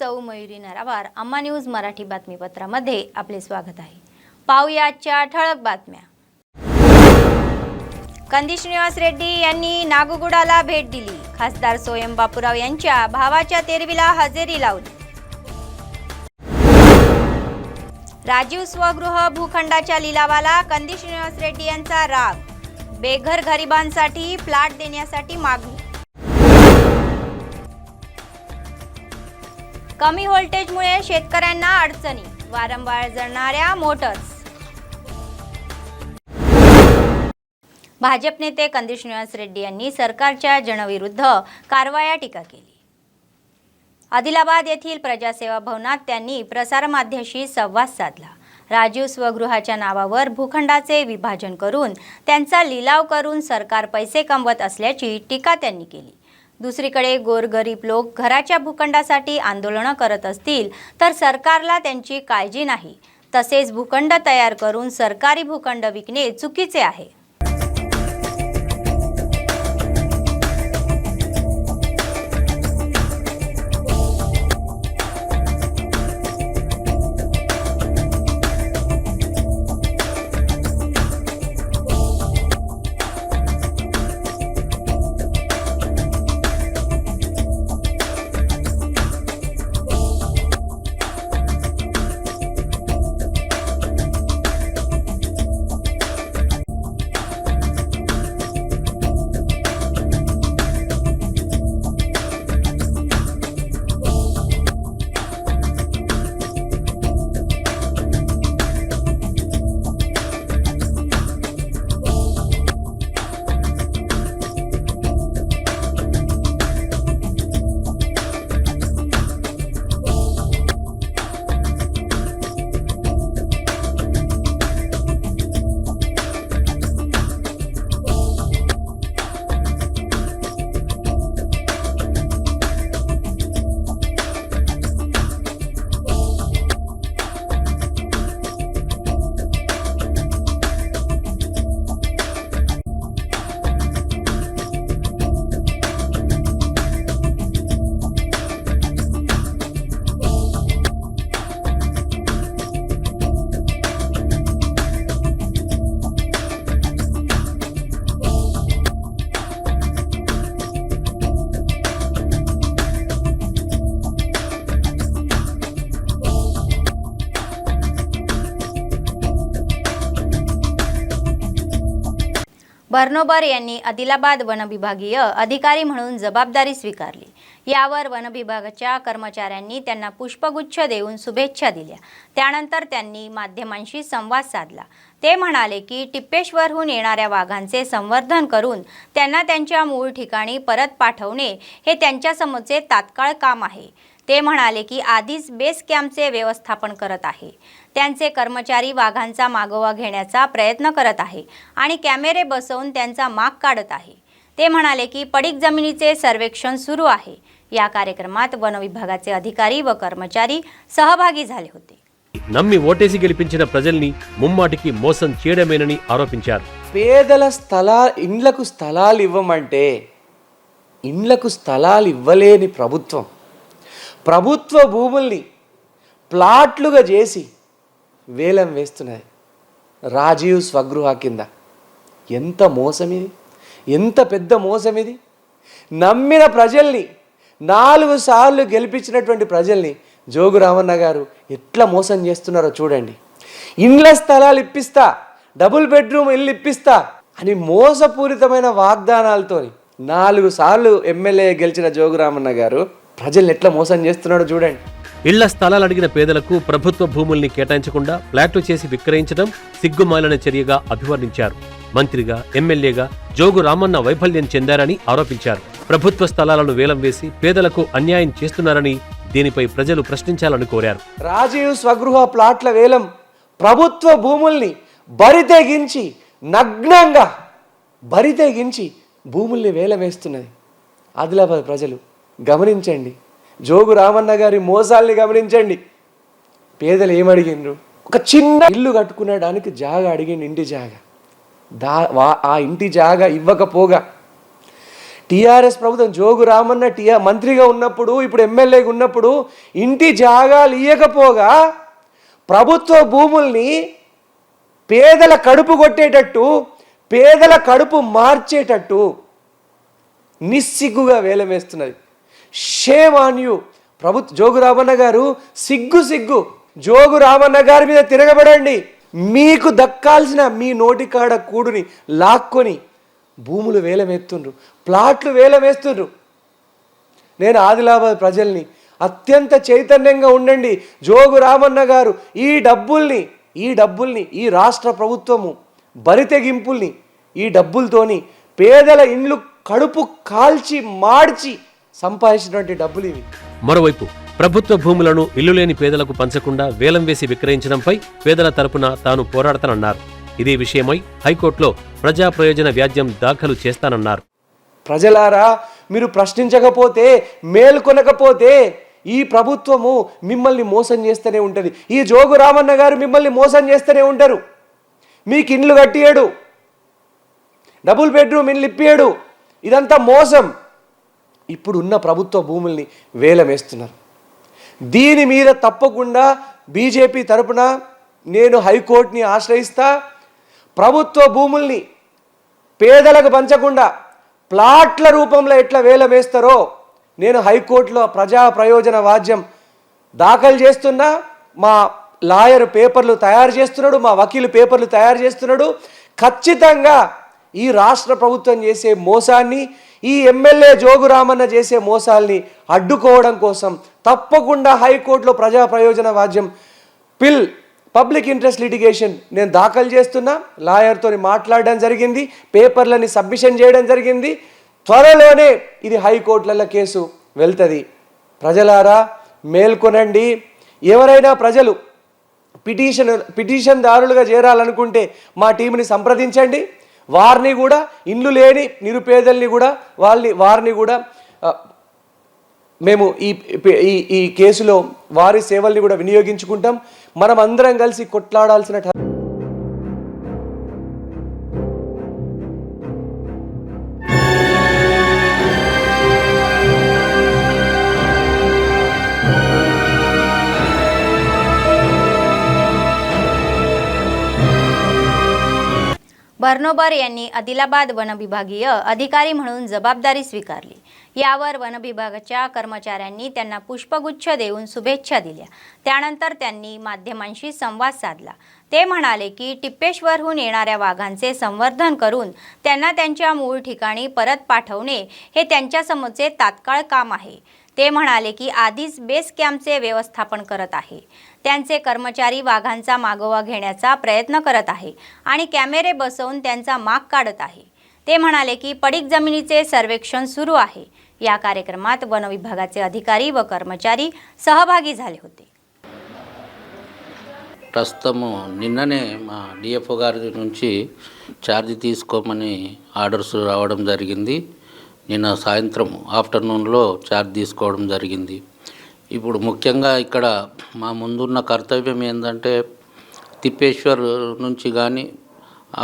सौ मयुरी नरावार अम्मा न्यूज मराठी बातमीपत्रामध्ये आपले स्वागत आहे। पाहूया आजच्या ठळक बातम्या। कंदी श्रीनिवास रेड्डी यांनी नागुगुडाला भेट दिली। खासदार सोयम बापूराव यांच्या भावाच्या तेरवीला हजेरी लावली। राजीव स्वगृह भूखंडाच्या लिलावाला कंदी श्रीनिवास रेड्डी यांचा राग। बेघर गरिबांसाठी फ्लॅट देण्यासाठी मागणी। कमी व्होल्टेजमुळे शेतकऱ्यांना अडचणी, वारंवार जळणाऱ्या मोटर्स। भाजप नेते कंदी श्रीनिवास रेड्डी यांनी सरकारच्या जनविरुद्ध कारवाया टीका केली। आदिलाबाद येथील प्रजासेवा भवनात त्यांनी प्रसारमाध्यमांशी संवाद साधला। राजीव स्वगृहाच्या नावावर भूखंडाचे विभाजन करून त्यांचा लिलाव करून सरकार पैसे कमवत असल्याची टीका त्यांनी केली। दुसरीकडे गोरगरीब लोक घराच्या भूखंडासाठी आंदोलन करत असतील तर सरकारला त्यांची काळजी नाही। तसेच भूखंड तयार करून सरकारी भूखंड विकणे चुकीचे आहे। बर्नोबर यांनी आदिलाबाद वनविभागीय अधिकारी म्हणून जबाबदारी स्वीकारली। यावर वनविभागाच्या कर्मचाऱ्यांनी त्यांना पुष्पगुच्छ देऊन शुभेच्छा दिल्या। त्यानंतर त्यांनी माध्यमांशी संवाद साधला। ते म्हणाले की टिप्पेश्वरहून येणाऱ्या वाघांचे संवर्धन करून त्यांना त्यांच्या मूळ ठिकाणी परत पाठवणे हे त्यांच्यासमोरचे तात्काळ काम आहे। ते म्हणाले की आधीच बेस कॅम्पचे व्यवस्थापन करत आहे। त्यांचे कर्मचारी वाघांचा मागोवा घेण्याचा प्रयत्न करत आहे आणि कॅमेरे बसवून त्यांचा माग काढत आहे। ते म्हणाले की पडीक जमिनीचे सर्वेक्षण सुरू आहे। या कार्यक्रमात वन विभागाचे अधिकारी व कर्मचारी सहभागी झाले होते। నమ్మి ఓటేసి గెలిపించిన ప్రజల్ని ముమ్మాటికి మోసం చేయడమేనని ఆరోపించారు। పేదల ఇండ్లకు స్థలాలు ఇవ్వమంటే ఇండ్లకు స్థలాలు ఇవ్వలేని ప్రభుత్వ భూముల్ని ప్లాట్లుగా చేసి వేలం వేస్తున్నది రాజీవ్ స్వగృహ కింద। ఎంత మోసం ఇది, ఎంత పెద్ద మోసం ఇది। నమ్మిన ప్రజల్ని 4 సార్లు గెలిపించినటువంటి ప్రజల్ని జోగు రామన్న గారు ఎట్లా మోసం చేస్తున్నారో చూడండి। ఇండ్ల స్థలాలు ఇప్పిస్తా, డబుల్ బెడ్రూమ్ ఇల్లు ఇప్పిస్తా అని మోసపూరితమైన వాగ్దానాలతో 4 సార్లు ఎమ్మెల్యే గెలిచిన జోగు రామన్న గారు ప్రజల్ని ఎట్లా మోసం చేస్తున్నాడో చూడండి। ఇళ్ల స్థలాలు అడిగిన పేదలకు ప్రభుత్వ భూముల్ని కేటాయించకుండా ఫ్లాట్లు చేసి విక్రయించడం సిగ్గుమాలిన చర్యగా అభివర్ణించారు। మంత్రిగా, ఎమ్మెల్యేగా జోగు రామన్న వైఫల్యం చెందారని ఆరోపించారు। ప్రభుత్వ స్థలాలను వేలం వేసి పేదలకు అన్యాయం చేస్తున్నారని దీనిపై ప్రజలు ప్రశ్నించాలని కోరారు। రాజీవ్ స్వగృహ ప్లాట్ల వేలం ప్రభుత్వ భూముల్ని బరితెగించి నగ్నంగా బరితెగించి భూముల్ని వేలం వేస్తున్నది ఆదిలాబాద్ ప్రజలు గమనించండి। జోగు రామన్న గారి మోసాల్ని గమనించండి। పేదలు ఏమడిగిండ్రు? ఒక చిన్న ఇల్లు కట్టుకునడానికి జాగా అడిగిండు, ఇంటి జాగా। ఆ ఇంటి జాగా ఇవ్వకపోగా టీఆర్ఎస్ ప్రభుత్వం జోగు రామన్న మంత్రిగా ఉన్నప్పుడు, ఇప్పుడు ఎమ్మెల్యేగా ఉన్నప్పుడు ఇంటి జాగాలు ఇయ్యకపోగా ప్రభుత్వ భూముల్ని పేదల కడుపు కొట్టేటట్టు, పేదల కడుపు మార్చేటట్టు నిస్సిగ్గుగా వేలం వేస్తున్నది. Shame on you Jogu Ramanna గారు, సిగ్గు. జోగు రామన్న గారి మీద తిరగబడండి. మీకు దక్కాల్సిన మీ నోటికాడ కూడుని లాక్కొని భూములు వేలమేస్తుండ్రు, ప్లాట్లు వేలమేస్తుండ్రు. నేను ఆదిలాబాద్ ప్రజల్ని అత్యంత చైతన్యంగా ఉండండి. జోగు రామన్న గారు ఈ డబ్బుల్ని ఈ రాష్ట్ర ప్రభుత్వము బరితెగింపుల్ని ఈ డబ్బులతోని పేదల ఇండ్లు కడుపు కాల్చి మార్చి సంపాదించినటువంటి డబ్బులు ఇవి. మరోవైపు ప్రభుత్వ భూములను ఇల్లు లేని పేదలకు పంచకుండా వేలం వేసి విక్రయించడంపై పేదల తరపున తాను పోరాడతానన్నారు. ఇదే విషయమై హైకోర్టులో ప్రజా ప్రయోజన వ్యాజ్యం దాఖలు చేస్తానన్నారు. ప్రజలారా, మీరు ప్రశ్నించకపోతే, మేల్కొనకపోతే ఈ ప్రభుత్వము మిమ్మల్ని మోసం చేస్తూనే ఉంటుంది. ఈ జోగు రామన్న గారు మిమ్మల్ని మోసం చేస్తూనే ఉంటారు. మీకు ఇండ్లు కట్టియాడు, డబుల్ బెడ్రూమ్ ఇండ్లు ఇప్పియాడు, ఇదంతా మోసం. ఇప్పుడు ఉన్న ప్రభుత్వ భూముల్ని వేలం వేస్తున్నారు. దీని మీద తప్పకుండా బీజేపీ తరపున నేను హైకోర్టుని ఆశ్రయిస్తా. ప్రభుత్వ భూముల్ని పేదలకు పంచకుండా ప్లాట్ల రూపంలో ఎట్లా వేలం వేస్తారో నేను హైకోర్టులో ప్రజా ప్రయోజన వాద్యం దాఖలు చేస్తున్నా. మా లాయర్ పేపర్లు తయారు చేస్తున్నాడు, మా వకీలు పేపర్లు తయారు చేస్తున్నాడు. ఖచ్చితంగా ఈ రాష్ట్ర ప్రభుత్వం చేసే మోసాన్ని, ఈ ఎమ్మెల్యే జోగు రామన్న చేసే మోసాల్ని అడ్డుకోవడం కోసం తప్పకుండా హైకోర్టులో ప్రజా ప్రయోజన వాద్యం పబ్లిక్ ఇంట్రెస్ట్ లిటిగేషన్ నేను దాఖలు చేస్తున్నా. లాయర్తో మాట్లాడడం జరిగింది, పేపర్లని సబ్మిషన్ చేయడం జరిగింది. త్వరలోనే ఇది హైకోర్టులలో కేసు వెళ్తుంది. మేల్కొనండి. ఎవరైనా ప్రజలు పిటిషన్దారులుగా చేరాలనుకుంటే మా టీంని సంప్రదించండి. వారిని కూడా, ఇండ్లు లేని నిరుపేదల్ని కూడా వారిని కూడా మేము ఈ కేసులో వారి సేవల్ని కూడా వినియోగించుకుంటాం. మనం అందరం కలిసి కొట్లాడాల్సిన बर्नोबर यांनी आदिलाबाद वन विभागीय अधिकारी म्हणून जबाबदारी स्वीकारली. यावर वन विभागाच्या कर्मचाऱ्यांनी त्यांना पुष्पगुच्छ देऊन शुभेच्छा दिल्या. त्यानंतर त्यांनी माध्यमांशी संवाद साधला. ते म्हणाले की टिप्पेश्वरहून येणाऱ्या वाघांचे संवर्धन करून त्यांना त्यांच्या मूळ ठिकाणी परत पाठवणे हे त्यांच्यासमोरचे तात्काळ काम आहे. ते म्हणाले की आधीच बेस कॅम्पचे व्यवस्थापन करत आहे. त्यांचे कर्मचारी वाघांचा मागोवा घेण्याचा प्रयत्न करत आहे आणि कॅमेरे बसवून त्यांचा माग काढत आहे. ते म्हणाले की पडीक जमिनीचे सर्वेक्षण सुरू आहे. या कार्यक्रमात वन विभागाचे अधिकारी व कर्मचारी सहभागी झाले होते. ప్రస్తుతము నిన్ననే మా డిఎఫ్ఓ గారి నుంచి ఛార్జ్ తీసుకోమని ఆర్డర్స్ రావడం జరిగింది. నిన్న సాయంత్రం ఆఫ్టర్నూన్లో ఛార్జ్ తీసుకోవడం జరిగింది. ఇప్పుడు ముఖ్యంగా ఇక్కడ మా ముందున్న కర్తవ్యం ఏంటంటే తిప్పేశ్వర్ నుంచి కానీ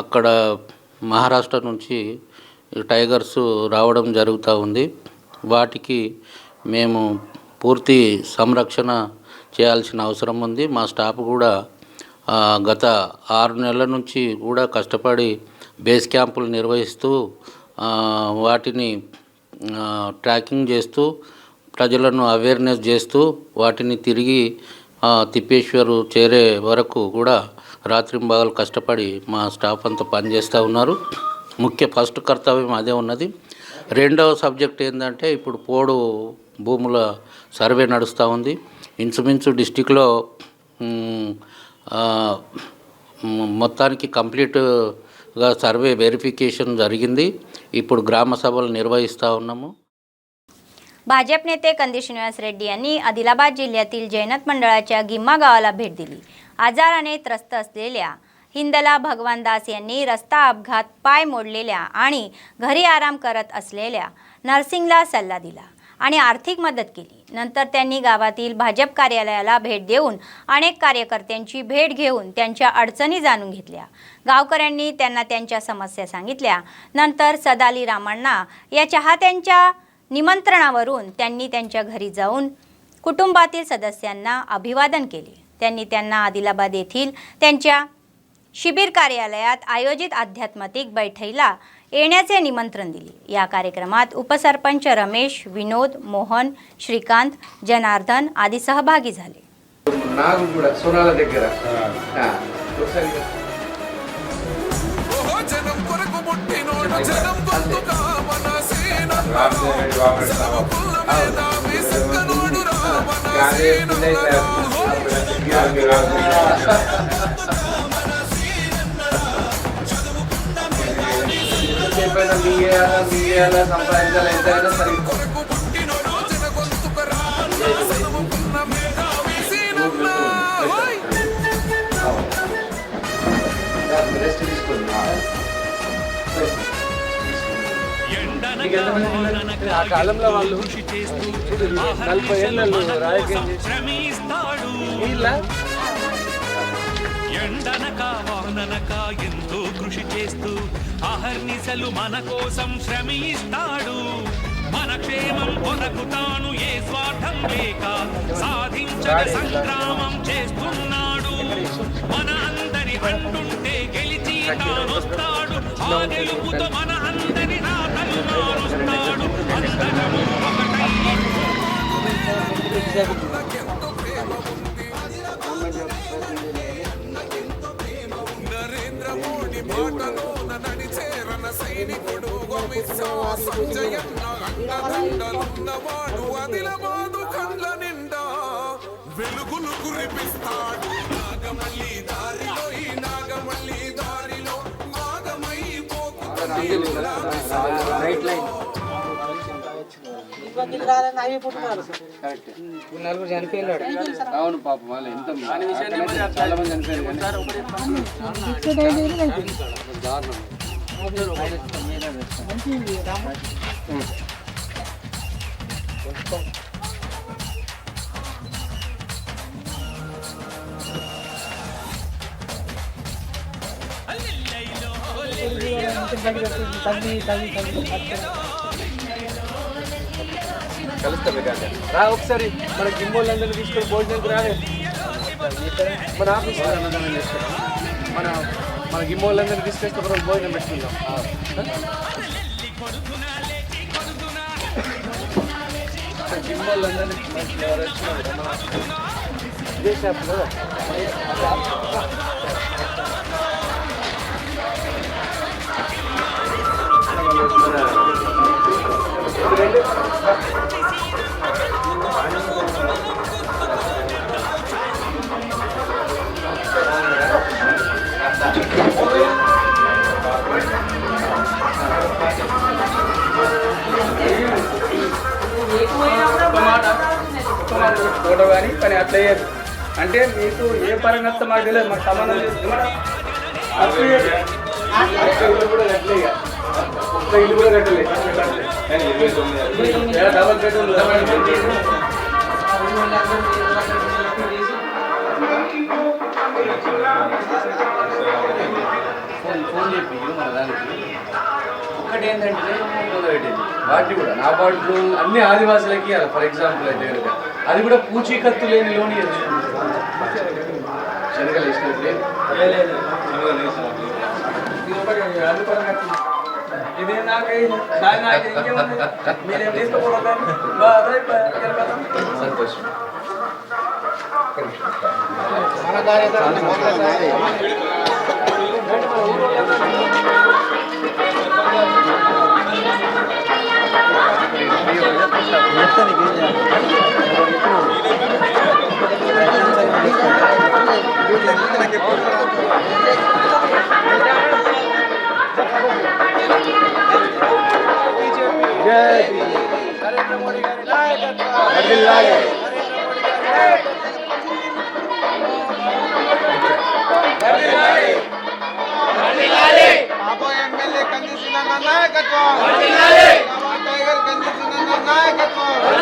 అక్కడ మహారాష్ట్ర నుంచి టైగర్స్ రావడం జరుగుతూ ఉంది. వాటికి మేము పూర్తి సంరక్షణ చేయాల్సిన అవసరం ఉంది. మా స్టాఫ్ కూడా గత 6 నెలల నుంచి కూడా కష్టపడి బేస్ క్యాంపులు నిర్వహిస్తూ వాటిని ట్రాకింగ్ చేస్తూ ప్రజలను అవేర్నెస్ చేస్తూ వాటిని తిరిగి తిప్పేశ్వరు చేరే వరకు కూడా రాత్రింబగలు కష్టపడి మా స్టాఫ్ అంతా పనిచేస్తూ ఉన్నారు. ఫస్ట్ కర్తవ్యం అదే ఉన్నది. రెండవ సబ్జెక్ట్ ఏంటంటే ఇప్పుడు పోడు భూముల సర్వే నడుస్తూ ఉంది. ఇంచుమించు డిస్టిక్లో మొత్తానికి కంప్లీట్గా సర్వే వెరిఫికేషన్ జరిగింది. ఇప్పుడు గ్రామ సభలు నిర్వహిస్తూ ఉన్నాము. भाजप नेते कंदी श्रीनिवास रेड्डी यांनी आदिलाबाद जिल्ह्यातील जैनत मंडळाच्या गिम्मा गावाला भेट दिली. आजाराने त्रस्त असलेल्या हिंदला भगवान दास यांनी रस्ता अपघात, पाय मोडलेल्या आणि घरी आराम करत असलेल्या नर्सिंगला सल्ला दिला. आणि आर्थिक मदत केली. नंतर त्यांनी गावातील भाजप कार्यालयाला भेट देऊन अनेक कार्यकर्त्यांची भेट घेऊन त्यांच्या अडचणी जाणून घेतल्या. गावकऱ्यांनी त्यांना त्यांच्या समस्या सांगितल्या. नंतर सदाली रामण्णा या चाहत्यांच्या निमंत्रणावरून त्यांनी त्यांच्या घरी जाऊन कुटुंबातील सदस्यांना अभिवादन केले. त्यांनी त्यांना आदिलाबाद येथील त्यांच्या शिबिर कार्यालयात आयोजित आध्यात्मिक बैठकीला येण्याचे निमंत्रण दिले. या कार्यक्रमात उपसरपंच रमेश, विनोद, मोहन, श्रीकांत, जनार्दन आदी सहभागी झाले. సంపాదించాలి ఎంతైనా సరే రెస్ట్ తీసుకోండి. ఆ కాలంలో వాళ్ళు 40 ఏళ్ళు రాజకీయం ఎండనక వాననక ఎంతో కృషి చేస్తూ అహర్నిశలు మన కోసం శ్రమిస్తాడు. మన క్షేమం కొరకు తాను ఏ స్వార్థం లేక సాధించగ సంగ్రామం చేస్తున్నాడు. మన అందరి అంటుంటే గెలిచి తానొస్తాడు. ఆ గెలుపుతో మన అందరి రాతలు మారుస్తాడు. అందరము ఒకటై నరేంద్ర మోడీ మాటలోన నడిచేరన సైనికుడు సంజయన్న అండదండలున్నవాడు ఆదిలాబాదు కండ్ల నిండా వెలుగులు కురిపిస్తాడు. నాగమల్లి దారిలో ఈ నాగమల్లి దారిలో నాగమై నలుగురు చనిపోయినాడు. అవును పాపం వాళ్ళు ఎంత చాలా మంది చనిపోయారు. కలుస్తా రా ఒకసారి. మన గిమ్మోళ్ళందరినీ తీసుకొని భోజనానికి రాలే. మన ఆఫీస్ అన్నదానం చేస్తాం. మన గిమ్మోళ్ళందరినీ తీసుకొస్తే ఒకరోజు భోజనం పెట్టుకుందాం. గిమ్మోళ్ళందరినీ ఇదే షాప్లో ఫోటో కానీ కానీ అట్లా అయ్యేది అంటే మీకు ఏ పరంగా మాకు తెలియదు. మాకు సంబంధం లేదు. ఇల్లు కూడా కట్టలే. ఒక్క ఇల్లు కూడా కట్టలే. డబల్ బెడ్రూమ్ ఫోన్ చెప్పి మన దానికి ఒక్కటి ఏంటంటే వాటి కూడా నా బాట్లు అన్ని ఆదివాసులకి ఫర్ ఎగ్జాంపుల్ అయితే కనుక అది కూడా పూచీకత్తు లేని లోన్ శనగలు వేసినట్లే ఇదే సంతోషం. నరేంద్ర మోడీ గారి ఎమ్మెల్యే కంది నాయకత్వం. టైగర్ కంది నాయకత్వం.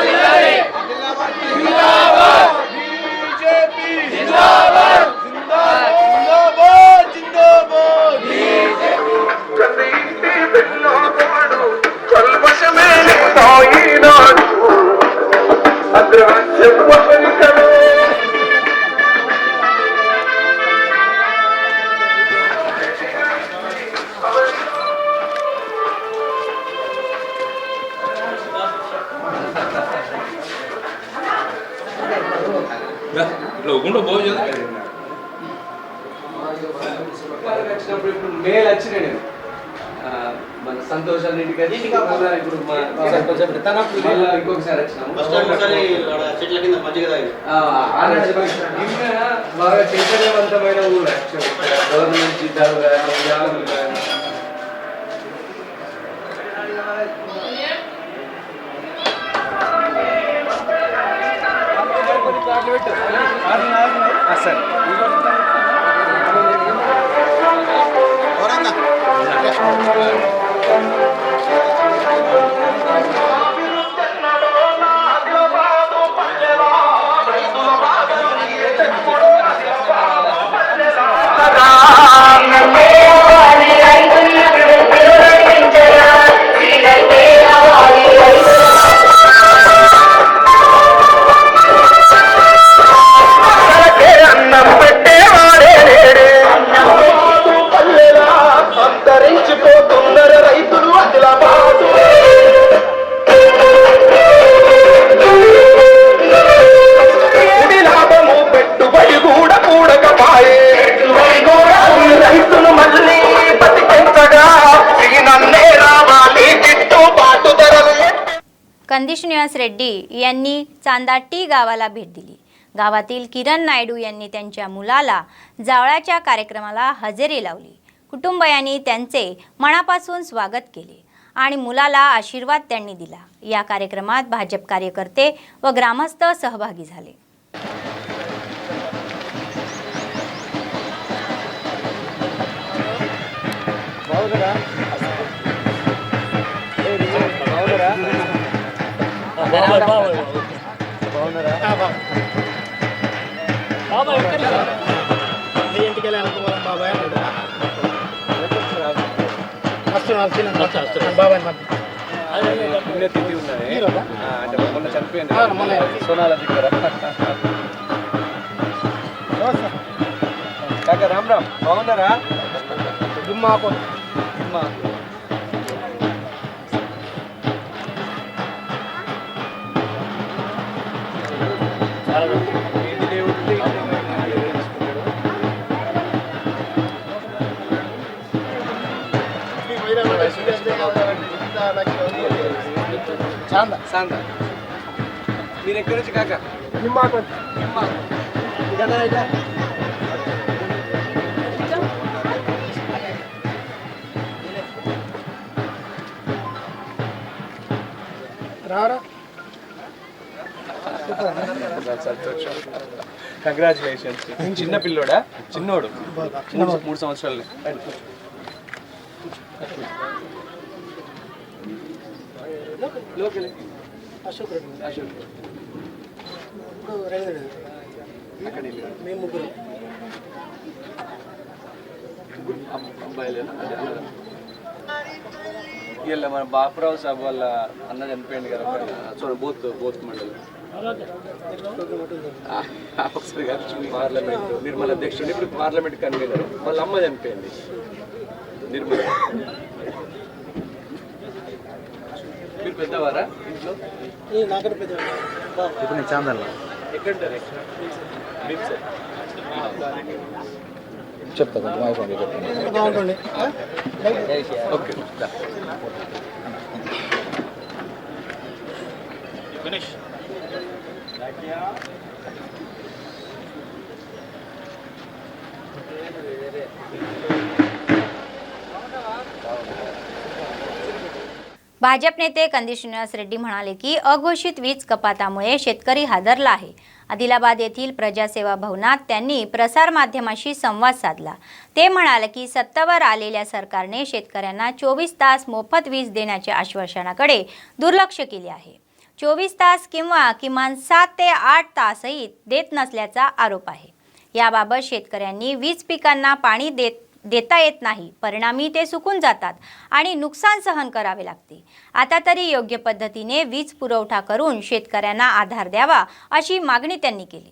వచ్చినప్పుడు ఇప్పుడు మేలు వచ్చినాయి నేను మన సంతోషాన్ని ఇంటికి ఇప్పుడు మళ్ళీ ఇంకొకసారి వచ్చినాము బాగా చైతన్యవంతమైన ఊరు యాక్చువల్లీ గవర్నమెంట్ జీతాలు కానీ జాబులు కానీ సరే कंदिश निवास रेड्डी यांनी चांदाटी गावाला भेट दिली. गावातील किरण नायडू यांनी त्यांच्या मुलाला जावळाच्या कार्यक्रमाला हजेरी लावली. कुटुंबीयांनी त्यांचे मनापासून स्वागत केले आणि मुलाला आशीर्वाद त्यांनी दिला. या कार्यक्रमात भाजप कार्यकर्ते व ग्रामस्थ सहभागी झाले. పుణ్యతిథి ఉన్నది అంటే మొన్న చనిపోయింది సోనాల దగ్గర. కాకా రామ్ రామ్ బాగున్నారా? మీరు ఎక్కడి నుంచి కాక? సంతోషం, కంగ్రాచులేషన్స్. చిన్న పిల్లోడా? చిన్నోడు 3 సంవత్సరాలు. అశోక్ మేము ముగ్గురు అబ్బాయిలేనా? ఇలా మన బాపురావు సాబ్ వాళ్ళ అన్న చనిపోయింది కదా చూడ బోత్ మండలి ఒకసారి పార్లమెంట్ నిర్మల్ అధ్యక్షుడు, ఇప్పుడు పార్లమెంట్ కన్వీనర్. వాళ్ళ అమ్మ చనిపోయింది నిర్మల్. మీరు పెద్దవారా ఇంట్లో? నాకంటే పెద్దవారు. ఇప్పుడు నేను చాందల్లా ఎక్కడంటారు? చెప్తా బాగుంటుంది. ఓకే గణేష్ भाजप नेते कंदिश निवास रेड्डी म्हणाले की अघोषित वीज कपातामुळे शेतकरी हादरला आहे. आदिलाबाद येथील प्रजासेवा भवनात त्यांनी प्रसार माध्यमांशी संवाद साधला. ते म्हणाले की सत्तेवर आलेल्या सरकारने शेतकऱ्यांना 24 तास मोफत वीज देण्याच्या आश्वासनाकडे दुर्लक्ष केले आहे. 24 तास किंवा किमान 7 ते 8 तासही देत नसल्याचा आरोप आहे. याबाबत शेतकऱ्यांनी वीज पिकांना पाणी देता येत नाही, परिणामी ते सुकून जातात आणि नुकसान सहन करावे लागते. आता तरी योग्य पद्धतीने वीज पुरवठा करून शेतकऱ्यांना आधार द्यावा अशी मागणी त्यांनी केली.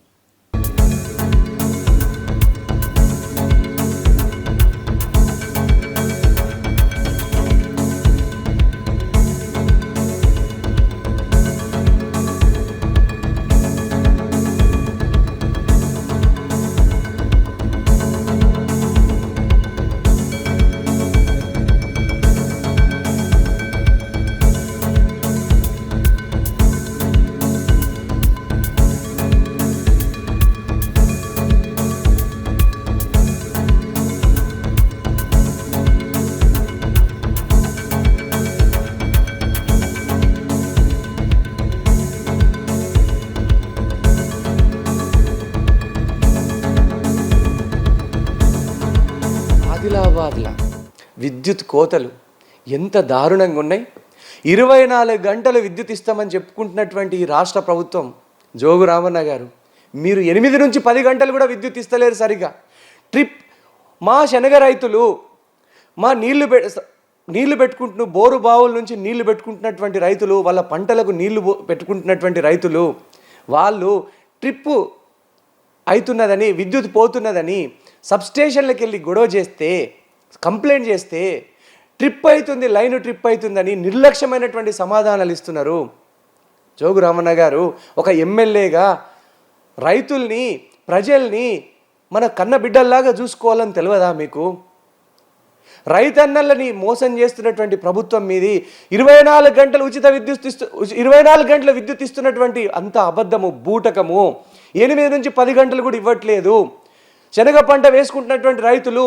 ఆదిలాబాద్లో విద్యుత్ కోతలు ఎంత దారుణంగా ఉన్నాయి. 24 గంటలు విద్యుత్ ఇస్తామని చెప్పుకుంటున్నటువంటి ఈ రాష్ట్ర ప్రభుత్వం, జోగు రామన్న గారు, మీరు 8 నుంచి 10 గంటలు కూడా విద్యుత్ ఇస్తలేరు సరిగా. మా శనగ రైతులు, మా నీళ్లు పెట్టుకుంటున్న బోరు బావుల నుంచి నీళ్లు పెట్టుకుంటున్నటువంటి రైతులు, వాళ్ళ పంటలకు నీళ్లు పెట్టుకుంటున్నటువంటి రైతులు, వాళ్ళు ట్రిప్పు అవుతున్నదని, విద్యుత్ పోతున్నదని సబ్స్టేషన్లకు వెళ్ళి గొడవ చేస్తే, కంప్లైంట్ చేస్తే ట్రిప్ అవుతుంది, లైన్ ట్రిప్ అవుతుందని నిర్లక్ష్యమైనటువంటి సమాధానాలు ఇస్తున్నారు. జోగు రామన్న గారు ఒక ఎమ్మెల్యేగా రైతుల్ని, ప్రజల్ని మన కన్న బిడ్డల్లాగా చూసుకోవాలని తెలియదా మీకు? రైతన్నలని మోసం చేస్తున్నటువంటి ప్రభుత్వం మీది 24 గంటలు ఉచిత విద్యుత్ 24 గంటల విద్యుత్ ఇస్తున్నటువంటి అంత అబద్ధము, బూటకము. 8 నుంచి 10 గంటలు కూడా ఇవ్వట్లేదు. శనగ పంట వేసుకుంటున్నటువంటి రైతులు,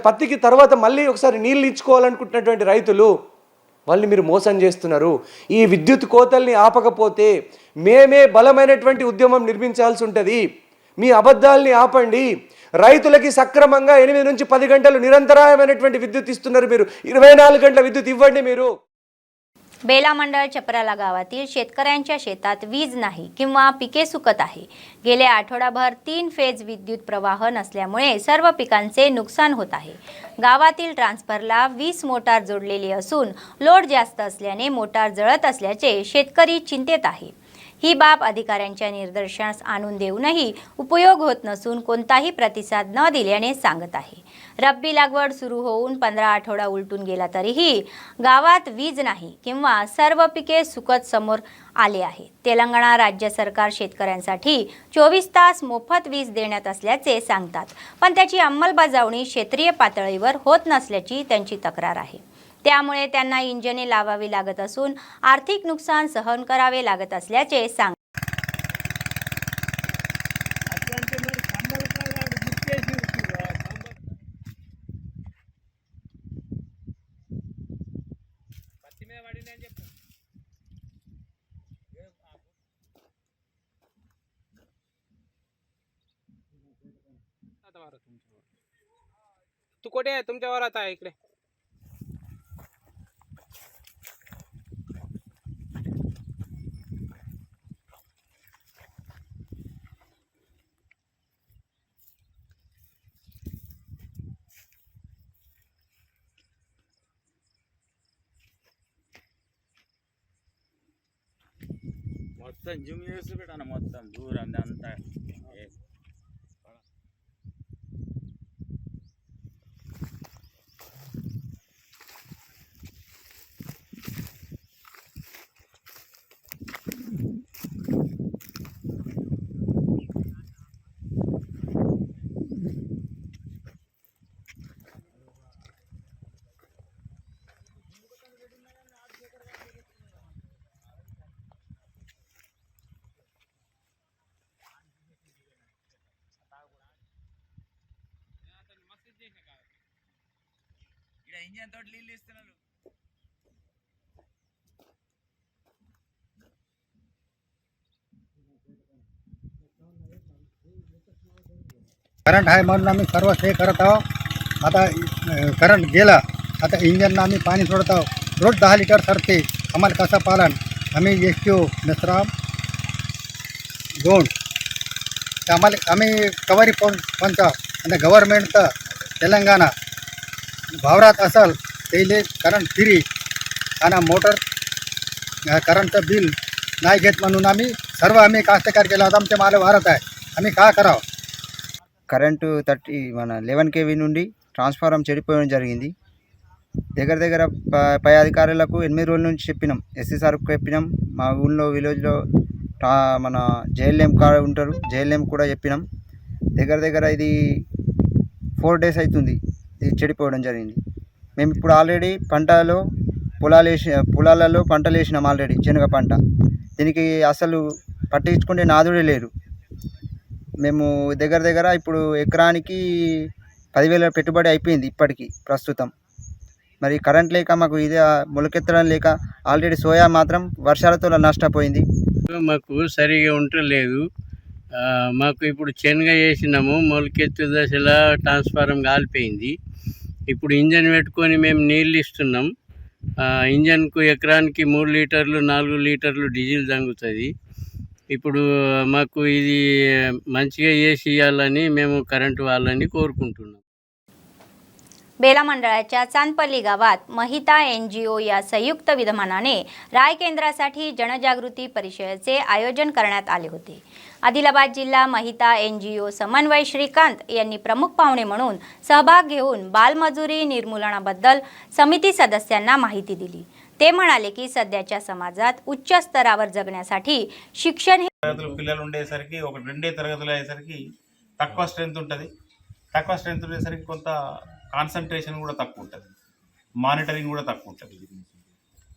పత్తికి తర్వాత మళ్ళీ ఒకసారి నీళ్ళు ఇచ్చుకోవాలనుకుంటున్నటువంటి రైతులు, వాళ్ళని మీరు మోసం చేస్తున్నారు. ఈ విద్యుత్ కోతల్ని ఆపకపోతే మేమే బలమైనటువంటి ఉద్యమం నిర్మించాల్సి ఉంటుంది. మీ అబద్ధాలని ఆపండి. రైతులకి సక్రమంగా 8 నుంచి 10 गंटలు నిరంతరాయమైనటువంటి విద్యుత్ ఇస్తున్నారు మీరు. 24 गंटల विद्युत इव्वंडी మీరు. बेला मंडळ चपराला गावातील शेतकऱ्यांच्या शेतात वीज नाही किंवा पिके सुकत आहे. गेल्या आठवडाभर 3 फेज विद्युत प्रवाह नसल्यामुळे सर्व पिकांचे नुकसान होत आहे. गावातील ट्रान्सफरला 20 मोटार जोडलेली असून लोड जास्त असल्याने मोटार जळत असल्याचे शेतकरी चिंतेत आहे. ही बाब अधिकाऱ्यांच्या निदर्शनास आणून देऊनही उपयोग होत नसून कोणताही प्रतिसाद न दिल्याने सांगत आहे. रब्बी लागवड सुरू होऊन 15 आठवडा उलटून गेला तरीही गावात वीज नाही किंवा सर्व पिके सुकत समोर आले आहे. तेलंगणा राज्य सरकार शेतकऱ्यांसाठी 24 तास मोफत वीज देण्यात असल्याचे सांगतात, पण त्याची अंमलबजावणी क्षेत्रीय पातळीवर होत नसल्याची त्यांची तक्रार आहे. त्यामुळे त्यांना इंजिने लावावी लागत असून आर्थिक नुकसान सहन करावे लागत असल्याचे सांगतात. तू कुठे आहे? तुमच्या वरात आहे इकडे. మొత్తం జూమ్ చేసి పెట్టాను, మొత్తం దూరం అంతా. ఇక్కడ ఇంజన్ తోటి నీళ్ళు ఇస్తున్నారు. करंट आहे म्हणून आम्ही सर्व हे करत आहोत. आता करंट गेला, आता इंजनला आम्ही पाणी सोडत आहोत. रोज 10 लिटर सरते. आम्हाला कसं पालन? आम्ही STO नसराम 2 आम्हाला आम्ही कवारी पंचा आणि गव्हर्नमेंट तर तेलंगणा वावरात असेल त्याला करंट फ्री आणि मोटर करंटचं बिल नाही घेत म्हणून आम्ही कास्तकार केला होता. आमचे माल वारत आहे. आम्ही काय करावं? కరెంటు 11 kV నుండి ట్రాన్స్ఫార్మర్ చెడిపోవడం జరిగింది. దగ్గర పై అధికారులకు 8 రోజుల నుంచి చెప్పినాం. ఎస్సీ సార్కు చెప్పినాం. మా ఊళ్ళో విలేజ్లో మన JLM కాడ ఉంటారు, JLM కూడా చెప్పినాం. దగ్గర ఇది 4 days అవుతుంది ఇది చెడిపోవడం జరిగింది. మేము ఇప్పుడు ఆల్రెడీ పొలాలలో పంటలు వేసినాం ఆల్రెడీ, శనగ పంట. దీనికి అసలు పట్టించుకునే నాదుడే లేరు. మేము దగ్గర ఇప్పుడు ఎకరానికి 10,000 పెట్టుబడి అయిపోయింది ఇప్పటికి ప్రస్తుతం. మరి కరెంట్ లేక మాకు ఇదే మొలకెత్తడం లేక ఆల్రెడీ సోయా మాత్రం వర్షాలతో నష్టపోయింది. మాకు సరిగా ఉండలేదు. మాకు ఇప్పుడు శనగ వేసినాము, మొలకెత్తు దశలో ట్రాన్స్ఫారం కాలిపోయింది. ఇప్పుడు ఇంజన్ పెట్టుకొని మేము నీళ్ళు ఇస్తున్నాం. ఇంజన్కు ఎకరానికి 3 లీటర్లు 4 లీటర్లు డీజిల్ తంగుతుంది. ఇప్పుడు మాకు ఇది మంచిగా చేసి ఇవ్వాలని మేము करंट వాళ్ళని కోరుకుంటున్నాం. बेला मंडळाच्या चांदपल्ली गावात महिता NGO या संयुक्त विद्यमानाने राय केंद्रासाठी जनजागृती परिषदेचे आयोजन करण्यात आले होते. आदिलाबाद जिल्हा महिता NGO समन्वय श्रीकांत यांनी प्रमुख पाहुणे म्हणून सहभाग घेऊन बालमजुरी निर्मूलनाबद्दल समिती सदस्यांना माहिती दिली. ते म्हणाले की सध्याच्या समाजात उच्च स्तरावर जगण्यासाठी शिक्षण हे పిల్లలు ఉండేసరికి ఒక 2 తరగతులు అయ్యేసరికి తక్కువ స్ట్రెంత్ ఉంటుంది. తక్కువ స్ట్రెంత్ ఉండేసరికి కొంత కాన్సన్ట్రేషన్ కూడా తక్కువ ఉంటుంది, మానిటరింగ్ కూడా తక్కువ ఉంటుంది.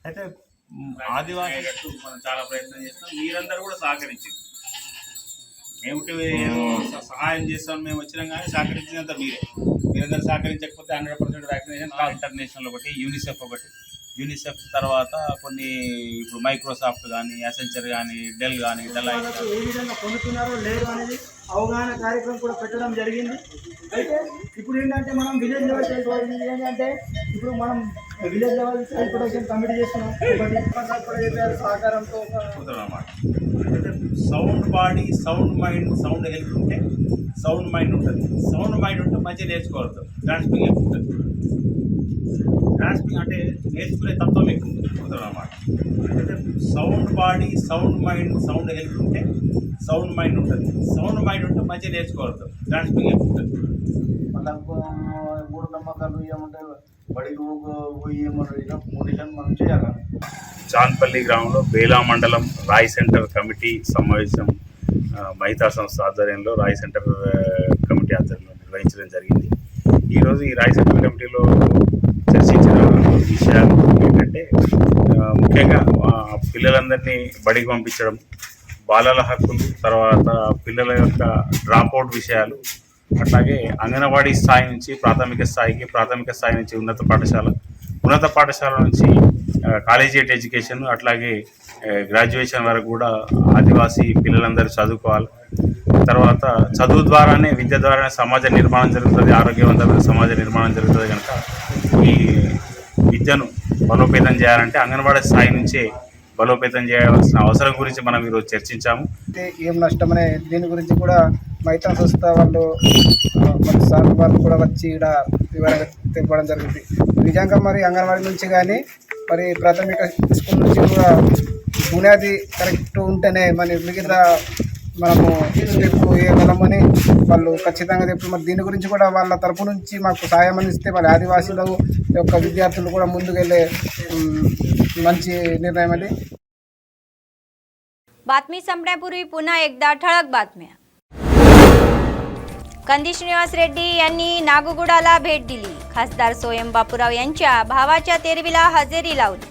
అయితే ఆదివాసీ మనం చాలా ప్రయత్నం చేస్తాం. మీరందరూ కూడా సహకరించింది. ఏమిటి సహాయం చేస్తాం మేము వచ్చినాం, కానీ సహకరించినంత మీరందరూ సహకరించకపోతే 100% వ్యాక్సినేషన్ ఇంటర్నేషనల్ ఒకటి, యూనిసెఫ్ తర్వాత కొన్ని ఇప్పుడు మైక్రోసాఫ్ట్ కానీ, అసెంచర్ కానీ, డెల్ కానీ, ఏ విధంగా పొందుతున్నారో లేదో అనేది అవగాహన కార్యక్రమం కూడా పెట్టడం జరిగింది. అయితే ఇప్పుడు ఏంటంటే మనం విలేజ్ లెవెల్ ఏంటంటే ఇప్పుడు మనం village level child protection committee చేస్తున్నాం. సహకారంతో అన్నమాట. అయితే sound body, sound mind, sound health ఉంటే సౌండ్ మైండ్ ఉంటుంది. సౌండ్ మైండ్ ఉంటే మంచిగా నేర్చుకోగలుగుతాం. గ్రాస్పింగ్ ఎక్కువ ఉంటుంది. గ్రాస్పింగ్ అంటే నేర్చుకునే తత్వం ఎక్కువ ఉంటుంది అన్నమాట. అయితే sound body, sound mind, sound health ఉంటే సౌండ్ మైండ్ ఉంటుంది. సౌండ్ మైండ్ ఉంటే మంచిగా నేర్చుకోగలుగుతాం. గ్రాస్పింగ్ ఎక్కువ ఉంటుంది. మూఢనమ్మకాలు ఏమంటే బడికి మోటివేషన్ మనం చేయాలి. చాంద్పల్లి గ్రామంలో బేలా మండలం రాయ్ సెంటర్ కమిటీ సమావేశం మహితా సంస్థ ఆధ్వర్యంలో రాయ్ సెంటర్ కమిటీ ఆధ్వర్యంలో నిర్వహించడం జరిగింది. ఈరోజు ఈ రాయ్ సెంటర్ కమిటీలో చర్చించిన విషయాలు ఏంటంటే ముఖ్యంగా పిల్లలందరినీ బడికి పంపించడం, బాలల హక్కులు, తర్వాత పిల్లల యొక్క డ్రాప్అవుట్ విషయాలు, అట్లాగే అంగన్వాడీ స్థాయి నుంచి ప్రాథమిక స్థాయి నుంచి ఉన్నత పాఠశాల నుంచి కాలేజియేట్ ఎడ్యుకేషన్, అట్లాగే గ్రాడ్యుయేషన్ వరకు కూడా ఆదివాసీ పిల్లలందరూ చదువుకోవాలి. తర్వాత చదువు ద్వారానే, విద్య ద్వారానే సమాజ నిర్మాణం జరుగుతుంది, ఆరోగ్యవంతమైన సమాజ నిర్మాణం జరుగుతుంది. కనుక ఈ విద్యను బలోపేతం చేయాలంటే అంగన్వాడీ స్థాయి నుంచే బలోపేతం చేయాల్సిన అవసరం గురించి మనం ఈరోజు చర్చించాము. ఏం నష్టమనే దీని గురించి కూడా మైతా సంస్థ వాళ్ళు మరి సార్ వాళ్ళు కూడా వచ్చి ఇక్కడ వివరంగా తెలపడం జరిగింది. నిజంగా మరి అంగన్వాడీ నుంచి కానీ మరి ప్రాథమిక స్కూల్ నుంచి కూడా బునాది కరెక్ట్ ఉంటేనే మరి మిగతా మనము స్టెప్ వేయగలమని వాళ్ళు ఖచ్చితంగా చెప్పి మరి దీని గురించి కూడా వాళ్ళ తరపు నుంచి మాకు సహాయం అందిస్తే మరి ఆదివాసీల యొక్క విద్యార్థులు కూడా ముందుకెళ్ళే మంచి निर्णय मध्ये. बातमी संपण्यापूर्वी पुन्हा एकदा ठळक बातम्या. कंदी श्रीनिवास रेड्डी यांनी नागुगुडाला भेट दिली. खासदार सोयम बापूराव यांच्या भावाच्या तेरवीला हजेरी लावली.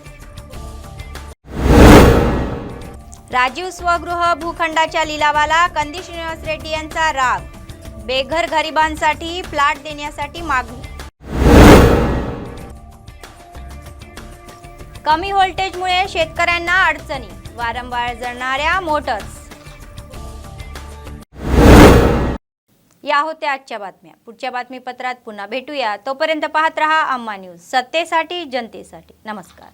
राजीव स्वगृह भूखंडाच्या लिलावाला कंदी श्रीनिवास रेड्डी यांचा राग. बेघर गरिबांसाठी फ्लॅट देण्यासाठी मागणी. कमी व्होल्टेजमुळे शेतकऱ्यांना अडचणी. वारंवार जळणाऱ्या मोटर्स. या होत्या आजच्या बातम्या. पुढच्या बातमीपत्रात पुन्हा भेटूया. तोपर्यंत पाहत रहा अम्मा न्यूज, सत्तेसाठी जनतेसाठी. नमस्कार.